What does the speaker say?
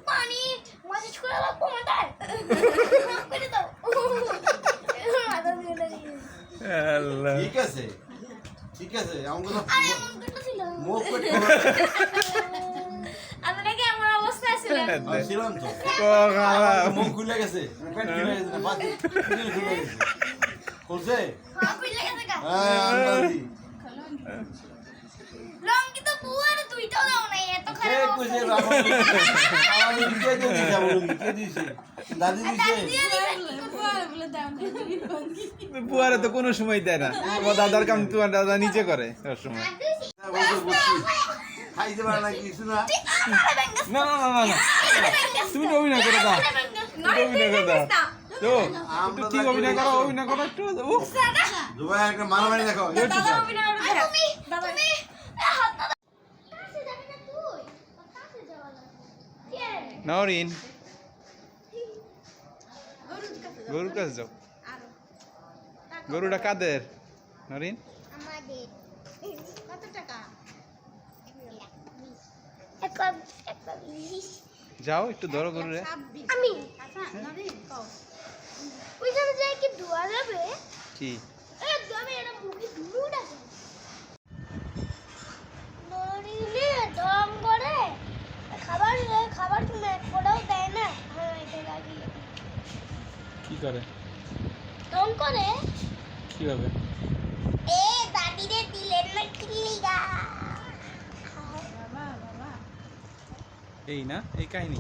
পানি মাঝে ছুড়ে রাখবো মাথায় করে দাও আল্লাহ ঠিক আছে ঠিক আছে আমাকে তো আরে এমন কথা ছিল মুখ করে আপনাকে আমার অবস্থা ছিল ছিলাম তো খারাপ মুখ খুলে গেছে পেট খুলে গেছে না বাকি খুলে গেছে খুলছে আপনি লেগে থাকা হ্যাঁ আন্দাজি রং কি তো বুয়ার দুইটাও দাও না এত কে খারাপ কইছে আমাকে কে দিছে বলুন কে দিছে দাদি দিছে বুয়ারে তো কোনো সময় দেয় না ও দাদার কাম তোমার দাদা নিচে করে সব সময় খাইতে পারে না কিছু না না না না না না তুমি তো অভিনয় করে দাও তুমি অভিনয় করে দাও তো একটু ঠিক অভিনয় করো একটু ও জুবাই একটা মারামারি দেখো তুমি হাত কাছে যাবি না তুই কাছে যাওয়া লাগবে নরিন গরুর কাছে যাও গরুটা কাদের নরিন আমাদের কত টাকা যাও একটু ধরো গরুরে আমি ওইখানে যাই কি ধোয়া যাবে কি একদমই এটা মুখে ধুলো ডাকে নরিলে ঢং করে খাবার তুমি কোটাও দেয় না হ্যাঁ এটা লাগিয়ে কি করে ঢং করে কিভাবে এ দাদিরে দিলেন না কিলিগা এই না এই কাহিনী